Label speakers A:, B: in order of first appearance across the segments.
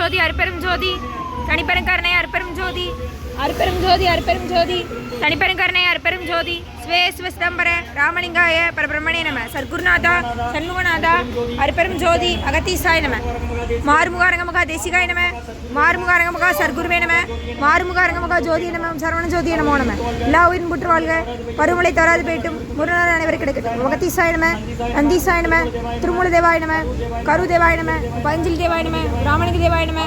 A: ஜோதி அருப்பெரும் ஜோதி தனிப்பெருங்கருணை அருப்பெரும் ஜோதி அருப்பெரும் ஜோதி அருப்பெரும் ஜோதி தனிப்பெருங்கருணை அருப்பெரும் ஜோதி sway சிவசிதம்பர ராமலிங்காய பரபிரம்மணே நம சர்க்குருநாதா சண்முகநாதா அருப்பெரும் ஜோதி அகத்தீசாய நம மாறுமுகாரங்கமுகா தேசிகாய நம மாறுமுகாரங்கமுகா சர்க்குருவே நம மாறுமுகாரங்கமுகா ஜோதி நம சரவண ஜோதிய நமோ நம எல்லா உயிரும் புற்று வாழ்க பருமலை தராது போயிட்டும் முருகநாத அனைவரும் கிடைக்கட்டும் அகத்தீசாய நம நந்தீசாய நம திருமூல தேவாய நம கரு தேவாய நம பஞ்சலி தேவாய நம ராமலிங்க தேவாய நம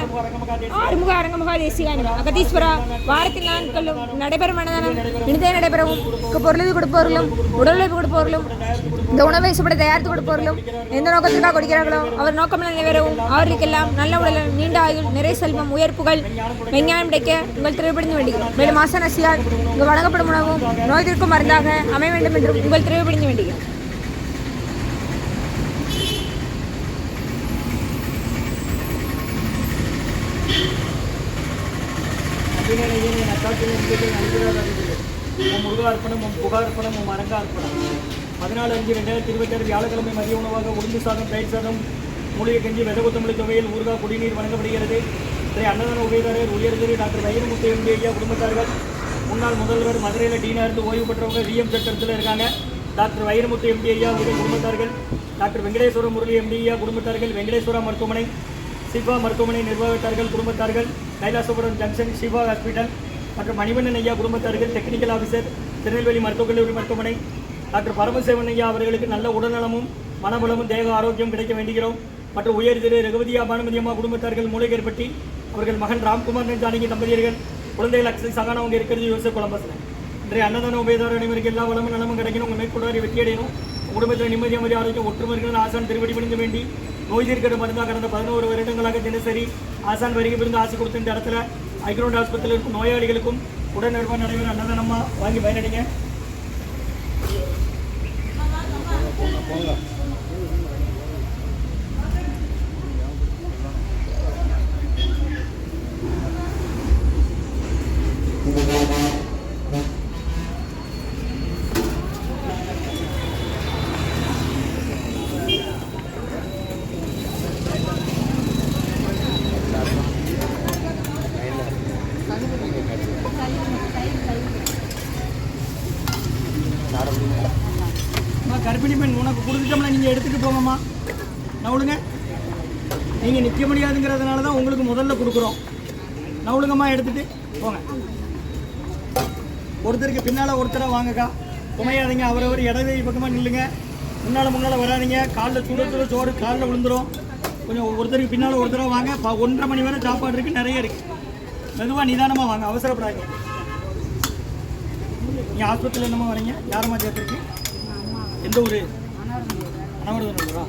A: ஆறுமுக அரங்கமுகா தேசிகாய நம அகத்தீஸ்வரா வாரத்தில் நாட்களும் நடைபெறும் மனதானம் இனிதே நடைபெறவும் பொருளது கொடுப்பவர்களும் உடலுழைப்பு கொடுப்பவர்களும் இந்த உணவை சுப்பட தயாரித்து கொடுப்பவர்களும் எந்த நோக்கத்திற்காக கொடுக்கிறார்களோ அவர் நோக்கம் நிறைவேறவும் அவர்களுக்கெல்லாம் நல்ல உடல் நீண்ட ஆயுள் நிறை செல்வம் உயர்ப்புகள் விஞ்ஞானம் கிடைக்க உங்கள் திருவிழிந்து வேண்டுகிறோம். மேலும் ஆசனசியால் உங்கள் வழங்கப்படும் உணவும் நோய் தீர்க்கும் மருந்தாக அமைய வேண்டும் என்றும் உங்கள் திருவிழிந்து வேண்டுகிறோம்.
B: முருகார்ப்பணம் புகார்ப்பணம் அரங்கார்ப்பணம் 14/5/2026 வியாழக்கிழமை மதிய உணவாக உளுந்து சாதம் தயிர் சாதம் மூலிகை கஞ்சி வெதகுத்தமல்லி தொகையில் ஊர்கா குடிநீர் வழங்கப்படுகிறது. இதை அன்னதான உபயதாரர் உயர்திரு டாக்டர் வைரமுத்து எம்டி ஐயா குடும்பத்தார்கள் முன்னாள் முதல்வர் மதுரையில் டீனா இருந்து ஓய்வு பெற்றவங்க விஎம் சட்டத்தில் இருக்காங்க. டாக்டர் வைரமுத்து எம்டி ஐயா குடும்பத்தார்கள் டாக்டர் வெங்கடேஸ்வர முரளி எம்டி ஐயா குடும்பத்தார்கள் வெங்கடேஸ்வரா மருத்துவமனை சிவா மருத்துவமனை நிர்வாகத்தார்கள் குடும்பத்தார்கள் கைலாசபுரம் ஜங்ஷன் சிவா ஹாஸ்பிட்டல் மற்றும் மணிவண்ணன் ஐயா குடும்பத்தார்கள் டெக்னிக்கல் ஆஃபீஸர் திருநெல்வேலி மருத்துவக் கல்லூரி மருத்துவமனை டாக்டர் பரமசிவன் ஐயா அவர்களுக்கு நல்ல உடல்நலமும் மனபலமும் தேக ஆரோக்கியம் கிடைக்க வேண்டுகிறோம். மற்றும் உயர் திரு ரகுபதியா பானுமதி அம்மா குடும்பத்தார்கள் மூலிகர்பட்டி அவர்கள் மகன் ராம்குமார் ஜானகி தம்பதியர்கள் குழந்தைகள் அக்ஷய் சகானா அவங்க இருக்கிறது யோசிச்சு குழம்பசன இன்றைய அன்னதான உபயதார அனைவருக்கு எல்லா வளமும் நலமும் கிடைக்கணும். உங்கள் மேற்கொள்ளாரி வெற்றி அடையணும். குடும்பத்தில் நிம்மதி அமைதி ஆரோக்கியம் ஒற்றுமை இருக்கிற ஆசான் திருவடி பணிந்து வேண்டி நோய் தீர்க்கிற மருந்தாக கடந்த 11 வருடங்களாக தினசரி ஆசான் வருகை பிரிந்து ஆசை கொடுத்த இந்த இடத்துல ஐக்ரோண்ட் ஆஸ்பத்திரியில் இருக்கும் நோயாளிகளுக்கும் உடல் நிர்வாகம் நடைபெற அன்னதானமாக வாங்கி பயனடைங்க. கர்ப்பிணி பெண் உனக்கு கொடுத்துட்டோம்னா நீங்கள் எடுத்துகிட்டு போங்கம்மா. நவுளுங்க, நீங்கள் நிற்க முடியாதுங்கிறதுனால தான் உங்களுக்கு முதல்ல கொடுக்குறோம். நவுளுங்கம்மா எடுத்துகிட்டு போங்க. ஒருத்தருக்கு பின்னால் ஒருத்தராக வாங்கக்கா, குமையாதீங்க. அவரவர் இடவே பக்கமாக நில்லுங்க. முன்னால் வராதிங்க. காலில் சுட சோறு காலில் விழுந்துடும். கொஞ்சம் ஒருத்தருக்கு பின்னால் ஒருத்தராக வாங்க. 1:30 மணி வரை சாப்பாடு இருக்குது, நிறைய இருக்குது. மெதுவாக நிதானமாக வாங்க, அவசரப்படாதீங்க. நீங்கள் ஆஸ்பத்திரியில் என்னமா வரீங்க? யாரம்மா சேர்த்துருக்கு? எந்த ஊர்? அனவரதூரா?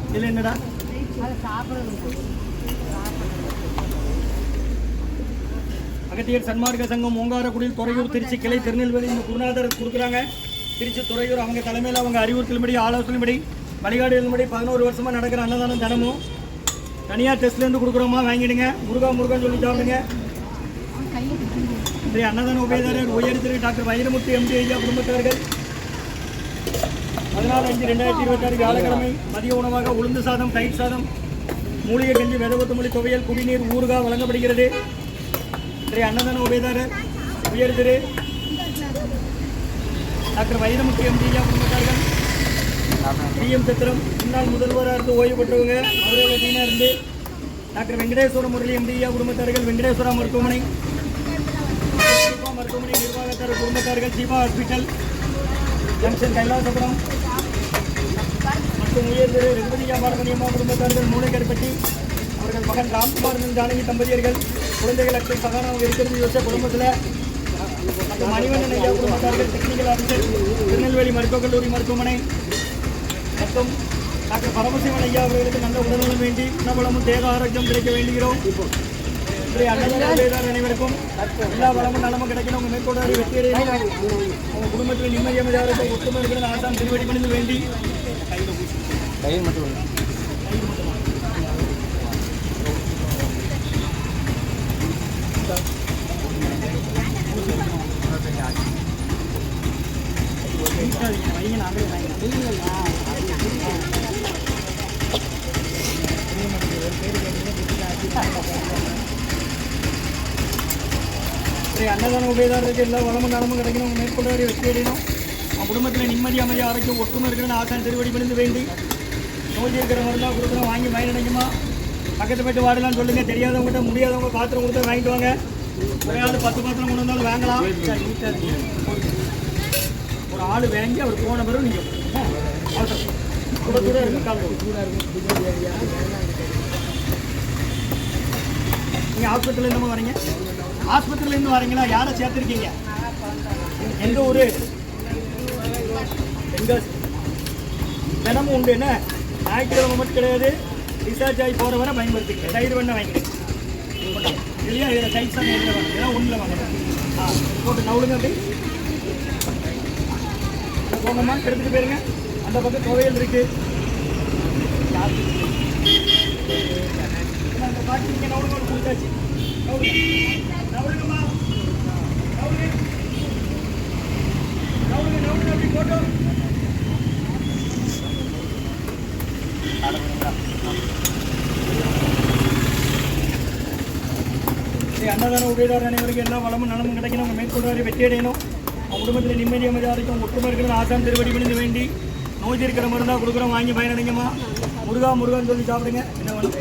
B: இதில் என்னடா அகத்தியர் சன்மார்க்க சங்கம் ஓங்காரக்குடியில் துறையூர் திருச்சி கிளை திருநெல்வேலி இந்த குருநாதர் கொடுக்குறாங்க. திருச்சி துறையூர் அவங்க தலைமையில் அவங்க அறிவுறுத்தலின்படி ஆலோசனைப்படி வழிகாடுகளின்படி 11 வருஷமாக நடக்கிற அன்னதானம் தினமும் தனியார் டெஸ்ட்லேருந்து கொடுக்குறோமா, வாங்கிடுங்க. முருகான்னு சொல்லி சாப்பிடுங்க. இன்றைய அன்னதான உபயதாரர் உயர் திரு டாக்டர் வைரமுத்து எம்டி ஐயா குடும்பத்தார்கள் 14/5/2026 வியாழக்கிழமை மதிய உணவாக உளுந்து சாதம் தயிர் சாதம் மூலிகை கஞ்சி வெதகுத்தமல்லி துவையல் குடிநீர் ஊர்கா வழங்கப்படுகிறது. இன்றைய அன்னதான உபயதாரர் உயர் திரு டாக்டர் வைரமுத்து எம்டி ஐயா குடும்பத்தார்கள் பிஎம் சத்திரம் முன்னாள் முதல்வராக இருந்து ஓய்வு பெற்றவங்க மதுரையில் டீனா இருந்து டாக்டர் வெங்கடேஸ்வர முரளி எம்டி ஐயா குடும்பத்தார்கள் வெங்கடேஸ்வரா மருத்துவமனை மருத்துவமனை நிர்வாகத்தார் குடும்பத்தார்கள் சிவா ஹாஸ்பிட்டல் ஜங்ஷன் கைலாசபுரம் மற்றும் உயர் திரு ரகுபதியா பானுமதி அம்மா குடும்பத்தார்கள் மூளைகர்பட்டி அவர்கள் மகன் ராம்குமார் ஜானகி தம்பதியர்கள் குழந்தைகள் அக்ஷய் சகானா அவங்க இருக்கிறது யோசிச்ச குடும்பத்தில் மற்றும் மணிவண்ணன் ஐயா குடும்பத்தார்கள் டெக்னிக்கல் ஆஃபீஸர் திருநெல்வேலி மருத்துவக் கல்லூரி மருத்துவமனை மற்றும் டாக்டர் பரமசிவன் ஐயா அவர்களுக்கு நல்ல உடல்நலம் வேண்டி உணவளமும் தேக ஆரோக்கியம் கிடைக்க வேண்டுகிறோம். அன்னதான அனைவருக்கும் எல்லா வளமும் நலமும் கிடைக்கணும். உங்கள் மேற்கொண்டாடி வெற்றியடையணும். உங்கள் குடும்பத்தில் நிம்மதி அமைதியாக ஒற்றுமை இருக்கிற ஆசான் திருவடி பணிந்து வேண்டி நாங்களே அன்னதான உபயதாரருக்கு எல்லா வளமும் நலமும் கிடைக்கணும். உங்கள் மேற்கொள்ளாடி வெற்றி அடையணும். உங்கள் குடும்பத்தில் நிம்மதி அமைதி ஆரோக்கியம் ஒற்றுமை இருக்கணும்னு ஆசான் திருவடி விழுந்து வேண்டி நோய் இருக்கிற மருந்தாக கொடுக்குறோம். வாங்கி பயனடைக்குமா. பக்கத்து போய்ட்டு வாடலான்னு சொல்லுங்கள். தெரியாதவங்ககிட்ட முடியாதவங்க பாத்திரம் கொடுத்து வாங்கிட்டு வாங்க. ஒரே ஆள் 10 பாத்திரம் கொண்டு வந்தாலும் வாங்கலாம். ஒரு ஆள் வாங்கி அவர் போன பிறகு நீங்கள் கூட இருக்கு கால் நீங்கள் ஆஸ்பத்திரியிலேருந்து வரீங்க? ஆஸ்பத்திரியிலேருந்து வரீங்களா? யாரை சேர்த்துருக்கீங்க? எந்த ஊர்? எங்கள் தினமும் உண்டு. என்ன ஞாயிற்றுக்கிழமை மட்டும் கிடையாது. ரிசார்ஜ் ஆகி போகிற வரை பயன்படுத்திக்க. தயிர் வேணா வாங்கிக்கிறேன் இல்லையா? இதில் டைப்ஸ் தான் எதில் வாங்க. இதெல்லாம் ஒன்றில் வாங்க. போட்டு நவுளுங்க அப்படி போங்கம்மா. எடுத்துகிட்டு போயிருங்க. அந்த பக்கம் துவையல் இருக்குது. அந்த பாட்டி இங்கே நவுளுங்க கொடுத்தாச்சு. நவுளுங்கம்மா. நவுளுங்க அப்படி போட்டோம். அன்னதான உபயதார அனைவருக்கு எல்லா வளமும் நலமும் கிடைக்கணும். உங்கள் மேற்கொள்வாரி வெற்றி அடையணும். உங்கள் குடும்பத்தில் நிம்மதி அமைதியாக இருக்கும். ஒற்றுமை இருக்கணும். ஆசான் திருவடி விழுந்து வேண்டி நோய் இருக்கிற மருந்தாக கொடுக்குறோம். வாங்கி பயனடைங்கம்மா. முருகான்னு சொல்லி சாப்பிடுங்க. என்ன வேணும்?